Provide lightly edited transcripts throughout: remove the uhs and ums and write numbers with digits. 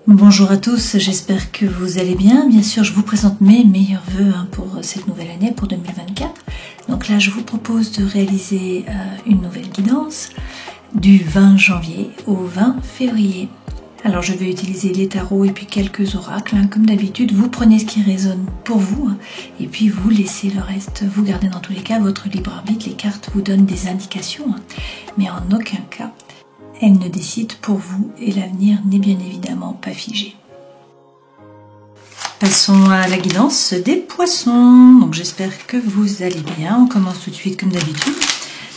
Bonjour à tous, j'espère que vous allez bien. Bien sûr, je vous présente mes meilleurs vœux pour cette nouvelle année, pour 2024. Donc là, je vous propose de réaliser une nouvelle guidance du 20 janvier au 20 février. Alors, je vais utiliser les tarots et puis quelques oracles. Comme d'habitude, vous prenez ce qui résonne pour vous et puis vous laissez le reste. Vous gardez dans tous les cas votre libre arbitre. Les cartes vous donnent des indications, mais en aucun cas elle ne décide pour vous et l'avenir n'est bien évidemment pas figé. Passons à la guidance des poissons. Donc j'espère que vous allez bien. On commence tout de suite comme d'habitude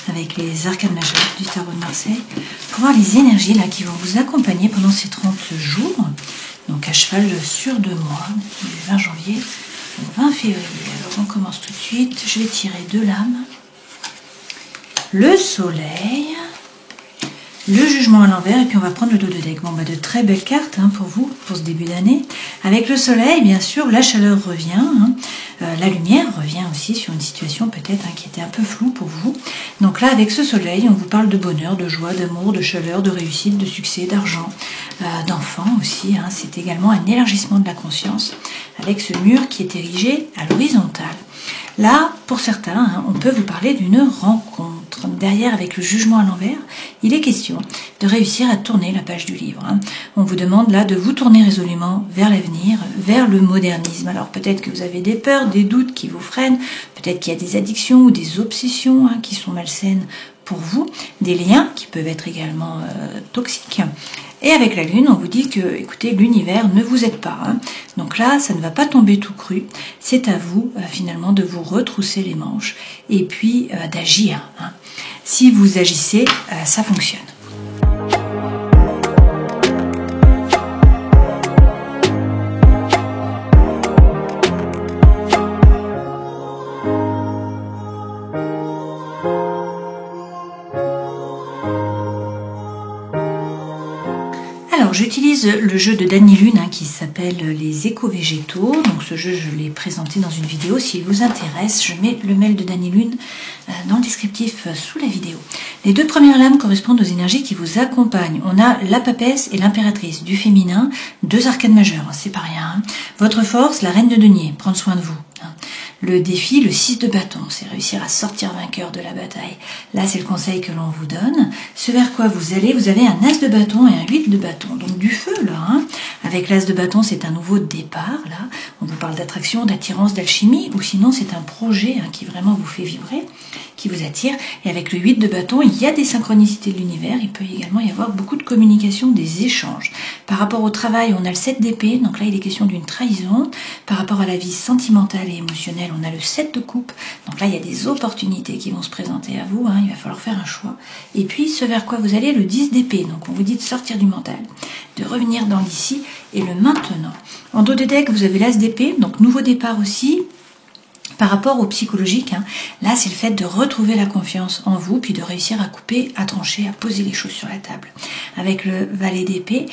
avec les arcanes majeures du tarot de Marseille pour voir les énergies là qui vont vous accompagner pendant ces 30 jours. Donc à cheval sur 2 mois, du 20 janvier au 20 février. Alors on commence tout de suite. Je vais tirer 2 lames. Le soleil. Le jugement à l'envers et puis on va prendre le dos de deck. Bon, de très belles cartes pour vous, pour ce début d'année. Avec le soleil, bien sûr, la chaleur revient. La lumière revient aussi sur une situation peut-être qui était un peu floue pour vous. Donc là, avec ce soleil, on vous parle de bonheur, de joie, d'amour, de chaleur, de réussite, de succès, d'argent, d'enfants aussi. C'est également un élargissement de la conscience avec ce mur qui est érigé à l'horizontale. Là, pour certains, on peut vous parler d'une rencontre. Derrière, avec le jugement à l'envers, il est question de réussir à tourner la page du livre. On vous demande là de vous tourner résolument vers l'avenir, vers le modernisme. Alors peut-être que vous avez des peurs, des doutes qui vous freinent, peut-être qu'il y a des addictions ou des obsessions qui sont malsaines pour vous, des liens qui peuvent être également toxiques. Et avec la lune, on vous dit que, écoutez, l'univers ne vous aide pas. Donc là, ça ne va pas tomber tout cru. C'est à vous, finalement, de vous retrousser les manches et puis d'agir. Si vous agissez, ça fonctionne. Alors j'utilise le jeu de Dany Lune qui s'appelle les éco-végétaux. Donc ce jeu je l'ai présenté dans une vidéo. S'il vous intéresse, je mets le mail de Dany Lune dans le descriptif sous la vidéo. Les 2 premières lames correspondent aux énergies qui vous accompagnent. On a la papesse et l'impératrice du féminin, 2 arcanes majeures, c'est pas rien. Votre force, la reine de denier, prendre soin de vous. Le défi, le 6 de bâton, c'est réussir à sortir vainqueur de la bataille. Là, c'est le conseil que l'on vous donne. Ce vers quoi vous allez, vous avez un as de bâton et un 8 de bâton. Donc du feu, là. Avec l'as de bâton, c'est un nouveau départ, là. On vous parle d'attraction, d'attirance, d'alchimie. Ou sinon, c'est un projet qui vraiment vous fait vibrer, qui vous attire. Et avec le 8 de bâton, il y a des synchronicités de l'univers. Il peut également y avoir beaucoup de communication, des échanges. Par rapport au travail, on a le 7 d'épée. Donc là, il est question d'une trahison. Par rapport à la vie sentimentale et émotionnelle, on a le 7 de coupe, donc là il y a des opportunités qui vont se présenter à vous, il va falloir faire un choix. Et puis ce vers quoi vous allez, le 10 d'épée, donc on vous dit de sortir du mental, de revenir dans l'ici et le maintenant. En dos de deck, vous avez l'as d'épée, donc nouveau départ aussi. Par rapport au psychologique, là c'est le fait de retrouver la confiance en vous, puis de réussir à couper, à trancher, à poser les choses sur la table. Avec le valet d'épée,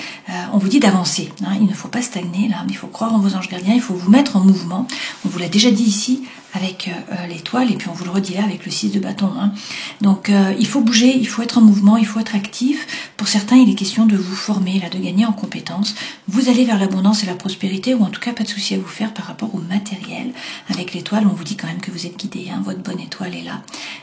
on vous dit d'avancer. Il ne faut pas stagner là, mais il faut croire en vos anges gardiens, il faut vous mettre en mouvement. On vous l'a déjà dit ici avec l'étoile, et puis on vous le redit là avec le 6 de bâton. Donc il faut bouger, il faut être en mouvement, il faut être actif. Pour certains, il est question de vous former, là, de gagner en compétences. Vous allez vers l'abondance et la prospérité, ou en tout cas pas de souci à vous faire par rapport au matériel. Avec l'étoile, on vous dit quand même que vous êtes guidé, votre bonne étoile est là.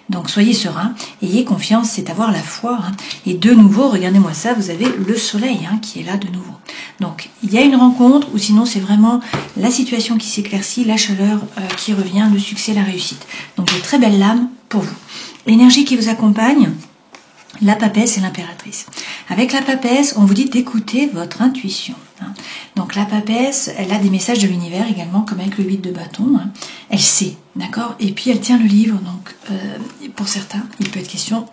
Donc soyez serein, ayez confiance, c'est avoir la foi. Et de nouveau, regardez-moi ça, vous avez le soleil qui est là de nouveau. Donc il y a une rencontre, ou sinon c'est vraiment la situation qui s'éclaircit, la chaleur qui revient, le succès, la réussite. Donc de très belles lames pour vous. L'énergie qui vous accompagne, la papesse et l'impératrice. Avec la papesse, on vous dit d'écouter votre intuition. Donc la papesse, elle a des messages de l'univers également, comme avec le 8 de bâton. Elle sait, d'accord? Et puis elle tient le livre, donc pour certains, il peut être question,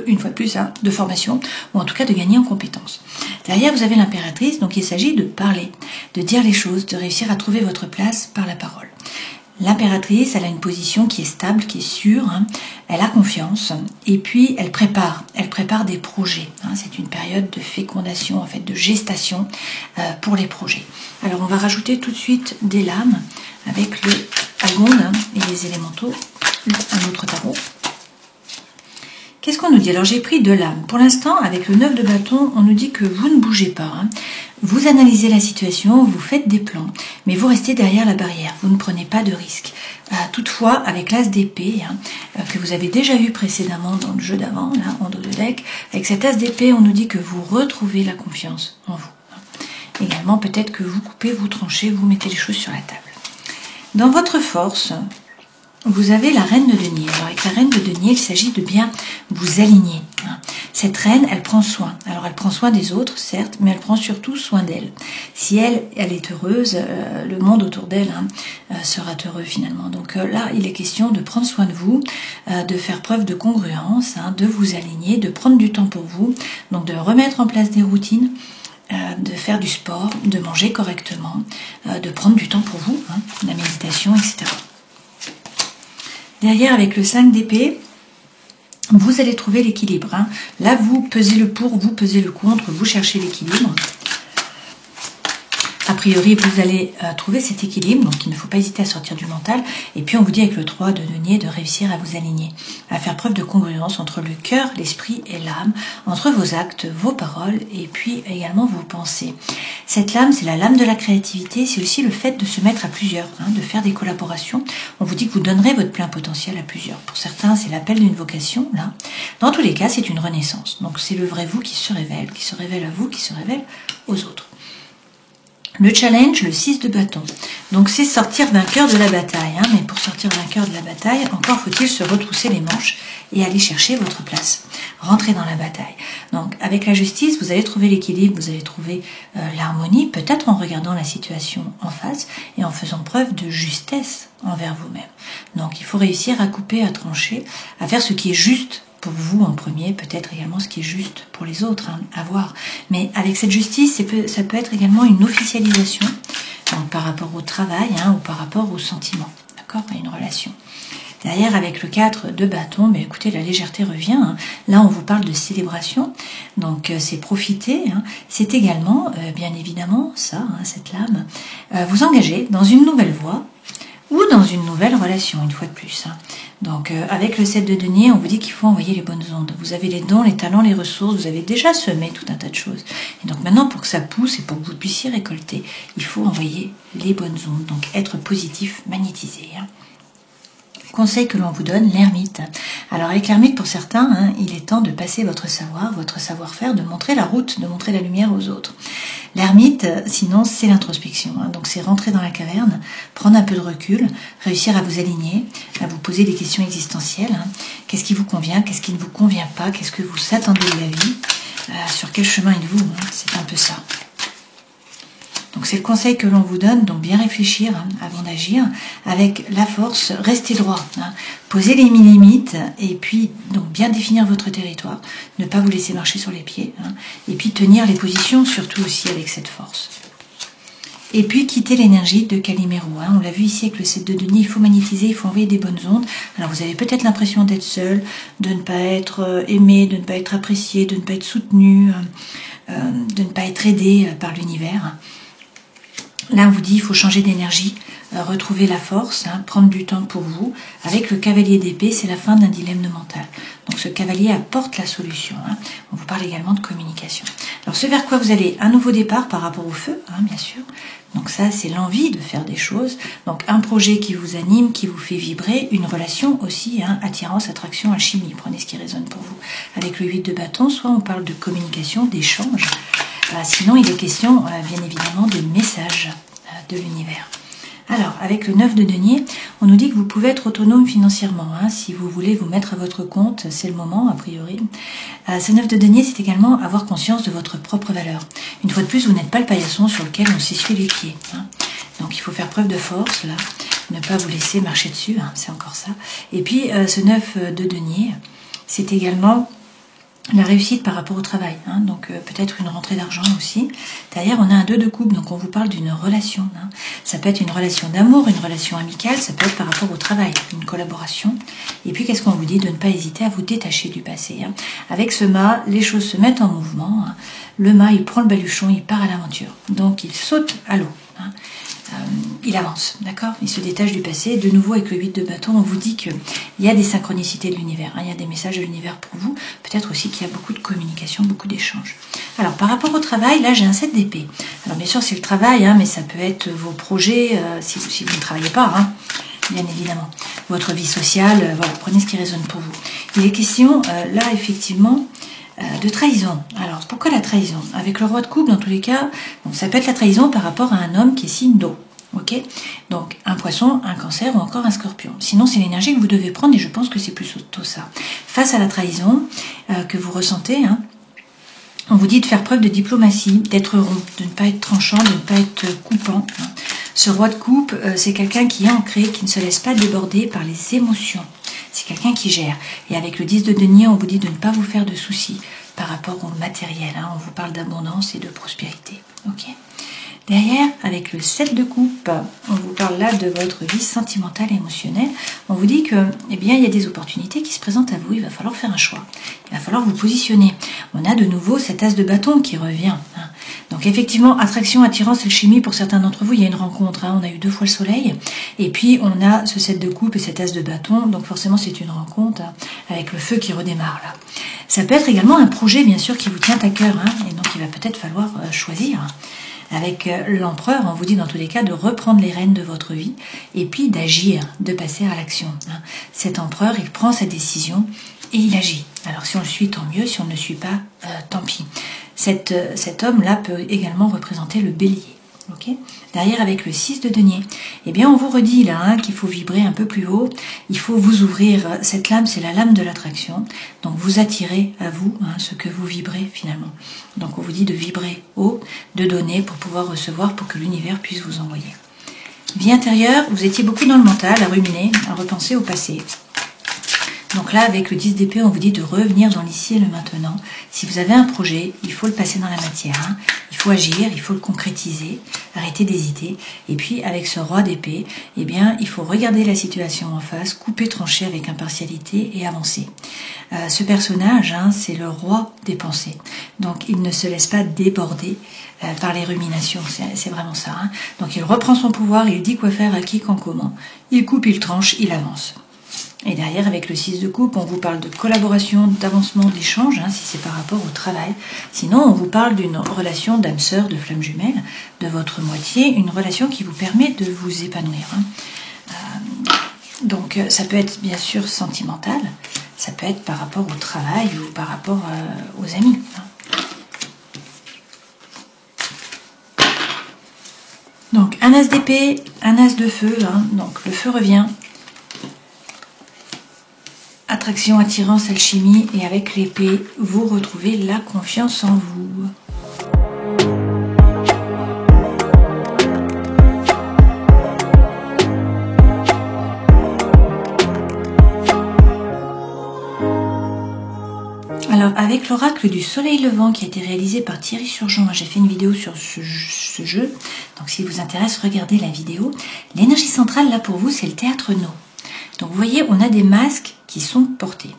une fois de plus, de formation, ou en tout cas de gagner en compétences. Derrière, vous avez l'impératrice, donc il s'agit de parler, de dire les choses, de réussir à trouver votre place par la parole. L'impératrice, elle a une position qui est stable, qui est sûre, elle a confiance, et puis elle prépare des projets. C'est une période de fécondation, en fait, de gestation pour les projets. Alors on va rajouter tout de suite des lames avec le Agonde et les élémentaux, un autre tarot. Qu'est-ce qu'on nous dit? Alors j'ai pris 2 lames. Pour l'instant, avec le 9 de bâton, on nous dit que vous ne bougez pas. Hein. Vous analysez la situation, vous faites des plans, mais vous restez derrière la barrière. Vous ne prenez pas de risques. Toutefois, avec l'as d'épée, que vous avez déjà vu précédemment dans le jeu d'avant, là, en dos de deck, avec cet as d'épée, on nous dit que vous retrouvez la confiance en vous. Également, peut-être que vous coupez, vous tranchez, vous mettez les choses sur la table. Dans votre force, vous avez la reine de denier. Alors avec la reine de denier, il s'agit de bien vous aligner. Cette reine, elle prend soin. Alors elle prend soin des autres, certes, mais elle prend surtout soin d'elle. Si elle est heureuse, le monde autour d'elle sera heureux finalement. Donc là, il est question de prendre soin de vous, de faire preuve de congruence, de vous aligner, de prendre du temps pour vous, donc de remettre en place des routines, de faire du sport, de manger correctement, de prendre du temps pour vous, la méditation, etc. Derrière, avec le 5 d'épée, vous allez trouver l'équilibre. Là, vous pesez le pour, vous pesez le contre, vous cherchez l'équilibre. A priori, vous allez trouver cet équilibre, donc il ne faut pas hésiter à sortir du mental. Et puis, on vous dit avec le 3 de denier de réussir à vous aligner, à faire preuve de congruence entre le cœur, l'esprit et l'âme, entre vos actes, vos paroles et puis également vos pensées. Cette lame, c'est la lame de la créativité, c'est aussi le fait de se mettre à plusieurs, de faire des collaborations. On vous dit que vous donnerez votre plein potentiel à plusieurs. Pour certains, c'est l'appel d'une vocation, là. Dans tous les cas, c'est une renaissance. Donc, c'est le vrai vous qui se révèle à vous, qui se révèle aux autres. Le challenge, le 6 de bâton. Donc c'est sortir vainqueur de la bataille. Mais pour sortir vainqueur de la bataille, encore faut-il se retrousser les manches et aller chercher votre place. Rentrer dans la bataille. Donc avec la justice, vous allez trouver l'équilibre, vous allez trouver l'harmonie, peut-être en regardant la situation en face et en faisant preuve de justesse envers vous-même. Donc il faut réussir à couper, à trancher, à faire ce qui est juste pour vous en premier, peut-être également ce qui est juste pour les autres, à voir. Mais avec cette justice, ça peut être également une officialisation, donc par rapport au travail ou par rapport aux sentiments, d'accord, à une relation. Derrière, avec le 4 de bâton, mais écoutez, la légèreté revient. Là, on vous parle de célébration, donc c'est profiter. C'est également, bien évidemment, ça, cette lame, vous engager dans une nouvelle voie, ou dans une nouvelle relation, une fois de plus. Donc, avec le 7 de denier, on vous dit qu'il faut envoyer les bonnes ondes. Vous avez les dons, les talents, les ressources, vous avez déjà semé tout un tas de choses. Et donc maintenant, pour que ça pousse et pour que vous puissiez récolter, il faut envoyer les bonnes ondes. Donc, être positif, magnétisé. Conseil que l'on vous donne, l'ermite. Alors avec l'ermite, pour certains, il est temps de passer votre savoir-faire, de montrer la route, de montrer la lumière aux autres. L'ermite, sinon, c'est l'introspection. Donc c'est rentrer dans la caverne, prendre un peu de recul, réussir à vous aligner, à vous poser des questions existentielles. Qu'est-ce qui vous convient, qu'est-ce qui ne vous convient pas, qu'est-ce que vous attendez de la vie, sur quel chemin êtes-vous, c'est un peu ça. Donc c'est le conseil que l'on vous donne, donc bien réfléchir avant d'agir, avec la force, restez droit, posez les limites, et puis donc bien définir votre territoire, ne pas vous laisser marcher sur les pieds, et puis tenir les positions, surtout aussi avec cette force. Et puis quitter l'énergie de Calimero. On l'a vu ici avec le 7 de denier, il faut magnétiser, il faut envoyer des bonnes ondes. Alors vous avez peut-être l'impression d'être seul, de ne pas être aimé, de ne pas être apprécié, de ne pas être soutenu, de ne pas être aidé par l'univers. Là, on vous dit, il faut changer d'énergie, retrouver la force, prendre du temps pour vous. Avec le cavalier d'épée, c'est la fin d'un dilemme mental. Donc ce cavalier apporte la solution. On vous parle également de communication. Alors ce vers quoi vous allez, un nouveau départ par rapport au feu, bien sûr. Donc ça, c'est l'envie de faire des choses. Donc un projet qui vous anime, qui vous fait vibrer. Une relation aussi, attirance, attraction, alchimie. Prenez ce qui résonne pour vous. Avec le 8 de bâton, soit on parle de communication, d'échange. Sinon, il est question, bien évidemment, de messages de l'univers. Alors, avec le 9 de denier, on nous dit que vous pouvez être autonome financièrement. Si vous voulez vous mettre à votre compte, c'est le moment, a priori. Ce 9 de denier, c'est également avoir conscience de votre propre valeur. Une fois de plus, vous n'êtes pas le paillasson sur lequel on s'essuie les pieds. Donc, il faut faire preuve de force, là. Ne pas vous laisser marcher dessus, c'est encore ça. Et puis, ce 9 de denier, c'est également la réussite par rapport au travail, donc peut-être une rentrée d'argent aussi. Derrière, on a un 2 de coupe, donc on vous parle d'une relation. Ça peut être une relation d'amour, une relation amicale, ça peut être par rapport au travail, une collaboration. Et puis, qu'est-ce qu'on vous dit? De ne pas hésiter à vous détacher du passé. Avec ce mât, les choses se mettent en mouvement. Le mât, il prend le baluchon, il part à l'aventure. Donc, il saute à l'eau. il avance, d'accord? Il se détache du passé. De nouveau, avec le 8 de bâton, on vous dit qu'il y a des synchronicités de l'univers, hein, il y a des messages de l'univers pour vous. Peut-être aussi qu'il y a beaucoup de communication, beaucoup d'échanges. Alors, par rapport au travail, là, j'ai un 7 d'épée. Alors, bien sûr, c'est le travail, hein, mais ça peut être vos projets, si vous ne travaillez pas, hein, bien évidemment. Votre vie sociale, voilà, prenez ce qui résonne pour vous. Il est question, là, effectivement, de trahison. Alors, pourquoi la trahison? Avec le roi de coupe, dans tous les cas, bon, ça peut être la trahison par rapport à un homme qui est signe d'eau. Ok? Donc, un poisson, un cancer ou encore un scorpion. Sinon, c'est l'énergie que vous devez prendre et je pense que c'est plutôt ça. Face à la trahison que vous ressentez, hein, on vous dit de faire preuve de diplomatie, d'être rond, de ne pas être tranchant, de ne pas être coupant. Hein. Ce roi de coupe, c'est quelqu'un qui est ancré, qui ne se laisse pas déborder par les émotions. C'est quelqu'un qui gère. Et avec le 10 de denier, on vous dit de ne pas vous faire de soucis par rapport au matériel. Hein. On vous parle d'abondance et de prospérité. Ok. Derrière, avec le 7 de coupe, on vous parle là de votre vie sentimentale et émotionnelle. On vous dit que, eh bien, il y a des opportunités qui se présentent à vous. Il va falloir faire un choix. Il va falloir vous positionner. On a de nouveau cet as de bâton qui revient. Hein. Donc, effectivement, attraction, attirance, alchimie, pour certains d'entre vous, il y a une rencontre. Hein. On a eu 2 fois le soleil. Et puis, on a ce 7 de coupe et cet as de bâton. Donc, forcément, c'est une rencontre hein, avec le feu qui redémarre là. Ça peut être également un projet, bien sûr, qui vous tient à cœur. Hein. Et donc, il va peut-être falloir choisir. Avec l'empereur, on vous dit dans tous les cas de reprendre les rênes de votre vie et puis d'agir, de passer à l'action. Cet empereur, il prend sa décision et il agit. Alors si on le suit, tant mieux. Si on ne le suit pas, tant pis. Cet homme-là peut également représenter le bélier. Okay. Derrière, avec le 6 de denier, eh bien, on vous redit là hein, qu'il faut vibrer un peu plus haut. Il faut vous ouvrir. Cette lame, c'est la lame de l'attraction. Donc, vous attirez à vous hein, ce que vous vibrez finalement. Donc, on vous dit de vibrer haut, de donner pour pouvoir recevoir, pour que l'univers puisse vous envoyer. Vie intérieure, vous étiez beaucoup dans le mental, à ruminer, à repenser au passé. Donc là, avec le 10 d'épée, on vous dit de revenir dans l'ici et le maintenant. Si vous avez un projet, il faut le passer dans la matière. Hein. Il faut agir, il faut le concrétiser, arrêter d'hésiter. Et puis, avec ce roi d'épée, eh bien, il faut regarder la situation en face, couper, trancher avec impartialité et avancer. Ce personnage, hein, c'est le roi des pensées. Donc, il ne se laisse pas déborder par les ruminations. C'est vraiment ça. Hein. Donc, il reprend son pouvoir, il dit quoi faire, à qui, quand, comment. Il coupe, il tranche, il avance. Et derrière, avec le 6 de coupe, on vous parle de collaboration, d'avancement, d'échange, hein, si c'est par rapport au travail. Sinon, on vous parle d'une relation d'âme sœur, de flamme jumelle, de votre moitié, une relation qui vous permet de vous épanouir. Hein. Donc, ça peut être bien sûr sentimental, ça peut être par rapport au travail ou par rapport aux amis. Hein. Donc, un as d'épée, un as de feu, hein, donc le feu revient. Attraction, attirance, alchimie, et avec l'épée, vous retrouvez la confiance en vous. Alors, avec l'oracle du soleil levant qui a été réalisé par Thierry Surgeon, j'ai fait une vidéo sur ce jeu, donc s'il vous intéresse, regardez la vidéo. L'énergie centrale, là, pour vous, c'est le théâtre No. Donc, vous voyez, on a des masques qui sont portés.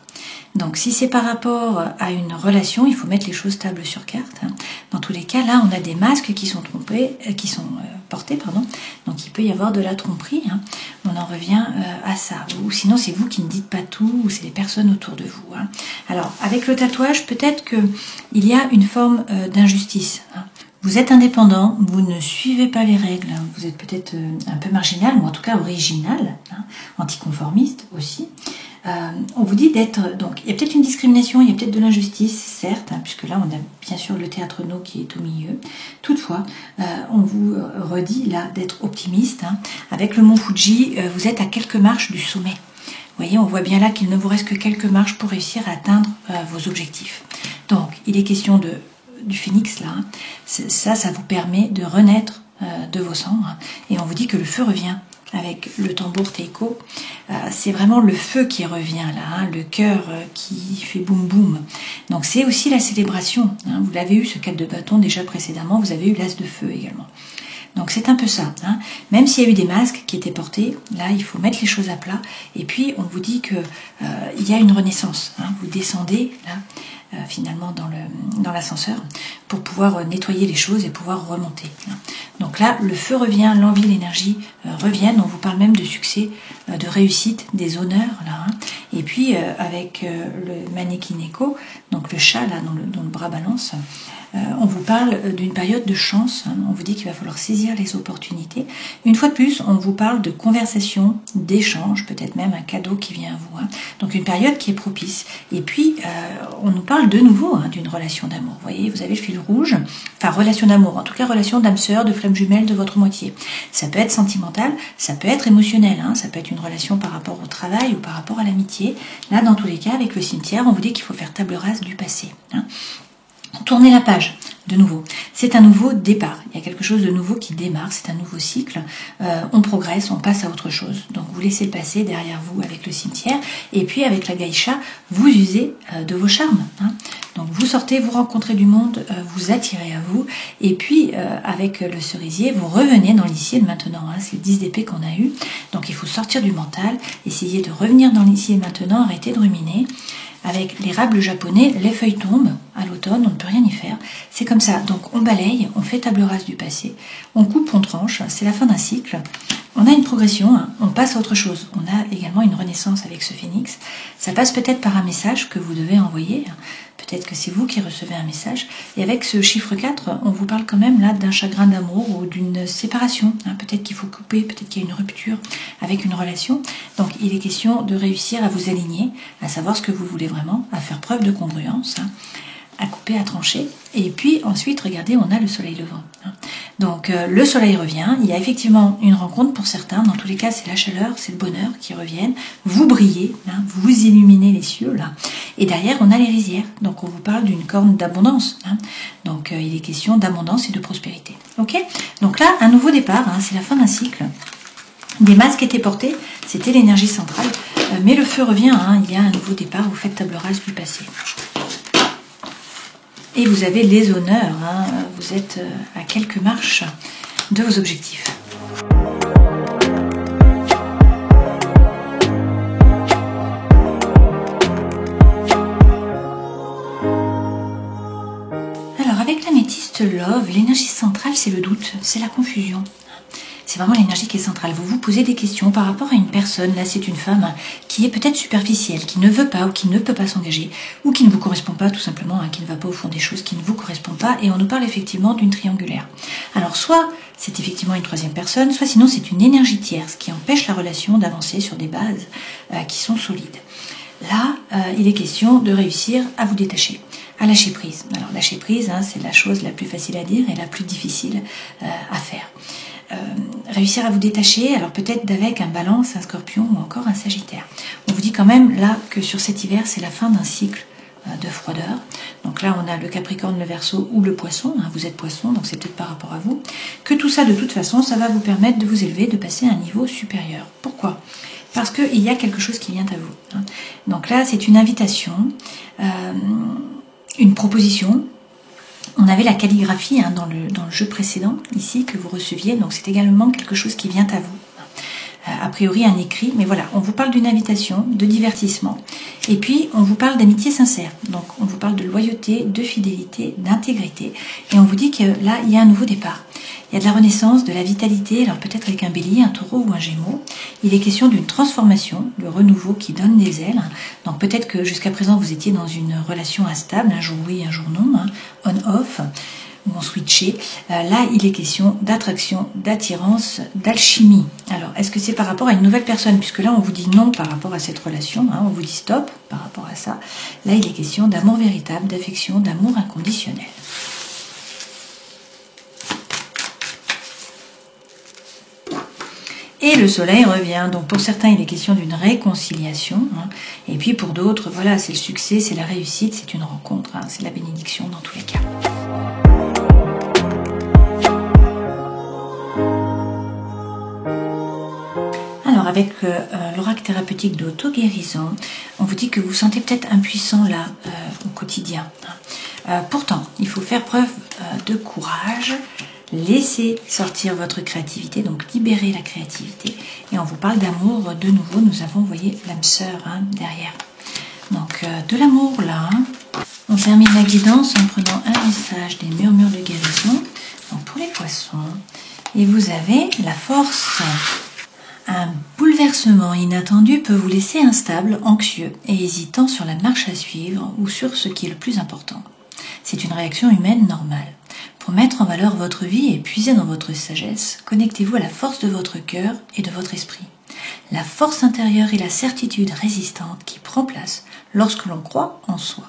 Donc, si c'est par rapport à une relation, il faut mettre les choses table sur carte. Hein. Dans tous les cas, là, on a des masques qui sont portés, pardon. Donc, il peut y avoir de la tromperie. Hein. On en revient à ça. Ou sinon, c'est vous qui ne dites pas tout, ou c'est les personnes autour de vous. Hein. Alors, avec le tatouage, peut-être qu'il y a une forme d'injustice. Hein. Vous êtes indépendant, vous ne suivez pas les règles, hein. Vous êtes peut-être un peu marginal, ou en tout cas original, hein, anticonformiste aussi. On vous dit d'être... Donc, il y a peut-être une discrimination, il y a peut-être de l'injustice, certes, hein, puisque là, on a bien sûr le théâtre No qui est au milieu. Toutefois, on vous redit là d'être optimiste. Hein. Avec le mont Fuji, vous êtes à quelques marches du sommet. Vous voyez, on voit bien là qu'il ne vous reste que quelques marches pour réussir à atteindre vos objectifs. Donc, il est question du phénix là. Hein. Ça vous permet de renaître de vos cendres. Hein. Et on vous dit que le feu revient. Avec le tambour teiko, c'est vraiment le feu qui revient là, hein, le cœur qui fait boum boum. Donc c'est aussi la célébration. Hein. Vous l'avez eu ce 4 de bâton déjà précédemment, vous avez eu l'as de feu également. Donc c'est un peu ça. Hein. Même s'il y a eu des masques qui étaient portés, là il faut mettre les choses à plat. Et puis on vous dit que il y a une renaissance. Hein. Vous descendez là. Finalement dans l'ascenseur pour pouvoir nettoyer les choses et pouvoir remonter. Donc là, le feu revient, l'envie, l'énergie reviennent. On vous parle même de succès, de réussite, des honneurs là. Hein. Et puis avec le Manekineko, donc le chat là dont le bras balance, on vous parle d'une période de chance. Hein. On vous dit qu'il va falloir saisir les opportunités. Une fois de plus, on vous parle de conversation, d'échange, peut-être même un cadeau qui vient à vous. Hein. Donc une période qui est propice. Et puis on nous parle de nouveau d'une relation d'amour. Vous voyez, vous avez le fil rouge. Enfin, relation d'amour, en tout cas relation d'âme sœur, de flamme jumelle de votre moitié. Ça peut être sentimental, ça peut être émotionnel, hein, ça peut être une relation par rapport au travail ou par rapport à l'amitié. Là, dans tous les cas, avec le cimetière, on vous dit qu'il faut faire table rase du passé. Hein. Tournez la page, de nouveau. C'est un nouveau départ. Il y a quelque chose de nouveau qui démarre, c'est un nouveau cycle. On progresse, on passe à autre chose. Donc vous laissez le passé derrière vous avec le cimetière. Et puis avec la geisha, vous usez de vos charmes. Hein. Donc vous sortez, vous rencontrez du monde, vous attirez à vous. Et puis avec le cerisier, vous revenez dans l'ici et maintenant. Hein. C'est le 10 d'épée qu'on a eu. Donc il faut sortir du mental, essayer de revenir dans l'ici et maintenant, arrêter de ruminer. Avec l'érable japonais, les feuilles tombent à l'automne, on ne peut rien y faire. C'est comme ça, donc on balaye, on fait table rase du passé, on coupe, on tranche, c'est la fin d'un cycle. On a une progression, hein, on passe à autre chose. On a également une renaissance avec ce phénix. Ça passe peut-être par un message que vous devez envoyer. Peut-être que c'est vous qui recevez un message. Et avec ce chiffre 4, on vous parle quand même là d'un chagrin d'amour ou d'une séparation. Hein. Peut-être qu'il faut couper, peut-être qu'il y a une rupture avec une relation. Donc il est question de réussir à vous aligner, à savoir ce que vous voulez vraiment, à faire preuve de congruence, hein, à couper, à trancher. Et puis ensuite, regardez, on a le soleil levant. Hein. Donc le soleil revient, il y a effectivement une rencontre pour certains, dans tous les cas c'est la chaleur, c'est le bonheur qui reviennent, vous brillez, hein, vous illuminez les cieux là, et derrière on a les rizières, donc on vous parle d'une corne d'abondance, hein. Donc il est question d'abondance et de prospérité, ok. Donc là un nouveau départ, hein, c'est la fin d'un cycle, des masques étaient portés, c'était l'énergie centrale, mais le feu revient, hein, il y a un nouveau départ, vous faites table rase du passé. Et vous avez les honneurs, hein. Vous êtes à quelques marches de vos objectifs. Alors avec l'améthyste Love, l'énergie centrale c'est le doute, c'est la confusion. C'est vraiment l'énergie qui est centrale. Vous vous posez des questions par rapport à une personne. Là, c'est une femme qui est peut-être superficielle, qui ne veut pas ou qui ne peut pas s'engager, ou qui ne vous correspond pas tout simplement, hein, qui ne va pas au fond des choses, qui ne vous correspond pas. Et on nous parle effectivement d'une triangulaire. Alors, soit c'est effectivement une troisième personne, soit sinon c'est une énergie tierce qui empêche la relation d'avancer sur des bases qui sont solides. Là, il est question de réussir à vous détacher, à lâcher prise. Alors, lâcher prise, hein, c'est la chose la plus facile à dire et la plus difficile à faire. Réussir à vous détacher, alors peut-être d'avec un balance, un scorpion ou encore un sagittaire. On vous dit quand même là que sur cet hiver c'est la fin d'un cycle de froideur. Donc là on a le Capricorne, le Verseau ou le Poisson, hein, vous êtes Poisson donc c'est peut-être par rapport à vous, que tout ça de toute façon ça va vous permettre de vous élever, de passer à un niveau supérieur. Pourquoi ? Parce qu'il y a quelque chose qui vient à vous. Hein. Donc là c'est une invitation, une proposition. On avait la calligraphie hein, dans le jeu précédent, ici, que vous receviez. Donc, c'est également quelque chose qui vient à vous. A priori, un écrit. Mais voilà, on vous parle d'une invitation, de divertissement. Et puis, on vous parle d'amitié sincère. Donc, on vous parle de loyauté, de fidélité, d'intégrité. Et on vous dit que là, il y a un nouveau départ. Il y a de la renaissance, de la vitalité. Alors, peut-être avec un bélier, un taureau ou un gémeau. Il est question d'une transformation, le renouveau qui donne des ailes. Donc, peut-être que jusqu'à présent, vous étiez dans une relation instable. Un jour oui, un jour non. Hein, on-off. Où on switchait. Là, il est question d'attraction, d'attirance, d'alchimie. Alors, est-ce que c'est par rapport à une nouvelle personne? Puisque là, on vous dit non par rapport à cette relation, hein, on vous dit stop par rapport à ça. Là, il est question d'amour véritable, d'affection, d'amour inconditionnel. Et le soleil revient, donc pour certains il est question d'une réconciliation, hein, et puis pour d'autres, voilà, c'est le succès, c'est la réussite, c'est une rencontre, hein, c'est la bénédiction dans tous les cas. Alors avec l'oracle thérapeutique d'auto-guérison, on vous dit que vous vous sentez peut-être impuissant là au quotidien. Pourtant, il faut faire preuve de courage, laisser sortir votre créativité, donc libérer la créativité. Et on vous parle d'amour de nouveau, nous avons, vous voyez, l'âme sœur hein, derrière. Donc de l'amour là, hein. On termine la guidance en prenant un message des murmures de guérison, donc pour les poissons. Et vous avez la force. Un bouleversement inattendu peut vous laisser instable, anxieux et hésitant sur la marche à suivre ou sur ce qui est le plus important. C'est une réaction humaine normale. Pour mettre en valeur votre vie et puiser dans votre sagesse, connectez-vous à la force de votre cœur et de votre esprit. La force intérieure est la certitude résistante qui prend place lorsque l'on croit en soi.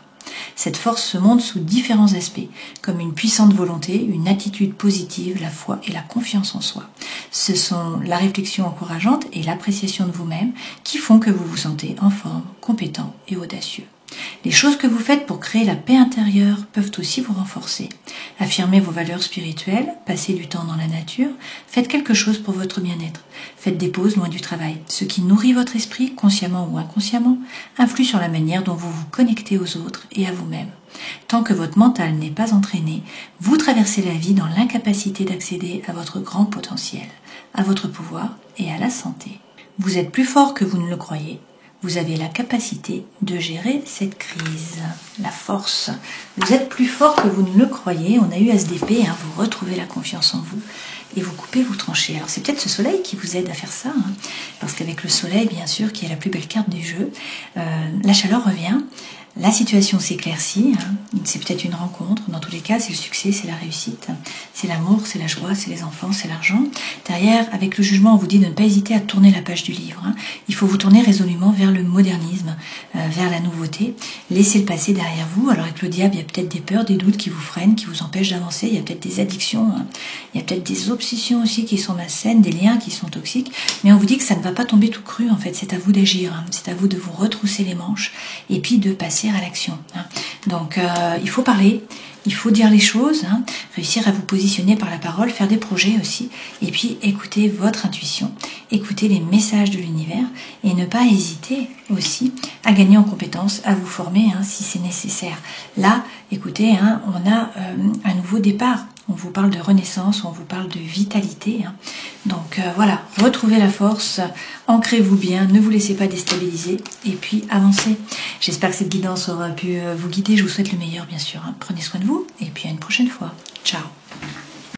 Cette force se montre sous différents aspects, comme une puissante volonté, une attitude positive, la foi et la confiance en soi. Ce sont la réflexion encourageante et l'appréciation de vous-même qui font que vous vous sentez en forme, compétent et audacieux. Les choses que vous faites pour créer la paix intérieure peuvent aussi vous renforcer. Affirmez vos valeurs spirituelles, passez du temps dans la nature, faites quelque chose pour votre bien-être. Faites des pauses loin du travail. Ce qui nourrit votre esprit, consciemment ou inconsciemment, influe sur la manière dont vous vous connectez aux autres et à vous-même. Tant que votre mental n'est pas entraîné, vous traversez la vie dans l'incapacité d'accéder à votre grand potentiel, à votre pouvoir et à la santé. Vous êtes plus fort que vous ne le croyez. Vous avez la capacité de gérer cette crise, la force. Vous êtes plus fort que vous ne le croyez. On a eu SDP, vous retrouvez la confiance en vous et vous coupez, vous tranchez. Alors c'est peut-être ce soleil qui vous aide à faire ça, parce qu'avec le soleil, bien sûr, qui est la plus belle carte du jeu, la chaleur revient. La situation s'éclaircit, c'est peut-être une rencontre, dans tous les cas c'est le succès, c'est la réussite, c'est l'amour, c'est la joie, c'est les enfants, c'est l'argent. Derrière, avec le jugement, on vous dit de ne pas hésiter à tourner la page du livre. Il faut vous tourner résolument vers le modernisme, vers la nouveauté, laissez le passé derrière vous. Alors avec le diable, il y a peut-être des peurs, des doutes qui vous freinent, qui vous empêchent d'avancer, il y a peut-être des addictions, il y a peut-être des obsessions aussi qui sont malsaines, des liens qui sont toxiques, mais on vous dit que ça ne va pas tomber tout cru en fait, c'est à vous d'agir, c'est à vous de vous retrousser les manches et puis de passer à l'action. Donc il faut parler, il faut dire les choses, réussir à vous positionner par la parole, faire des projets aussi, et puis écouter votre intuition, écouter les messages de l'univers et ne pas hésiter aussi à gagner en compétences, à vous former si c'est nécessaire. Là, écoutez, on a un nouveau départ. On vous parle de renaissance, on vous parle de vitalité. Donc voilà, retrouvez la force, ancrez-vous bien, ne vous laissez pas déstabiliser et puis avancez. J'espère que cette guidance aura pu vous guider. Je vous souhaite le meilleur, bien sûr. Prenez soin de vous et puis à une prochaine fois. Ciao.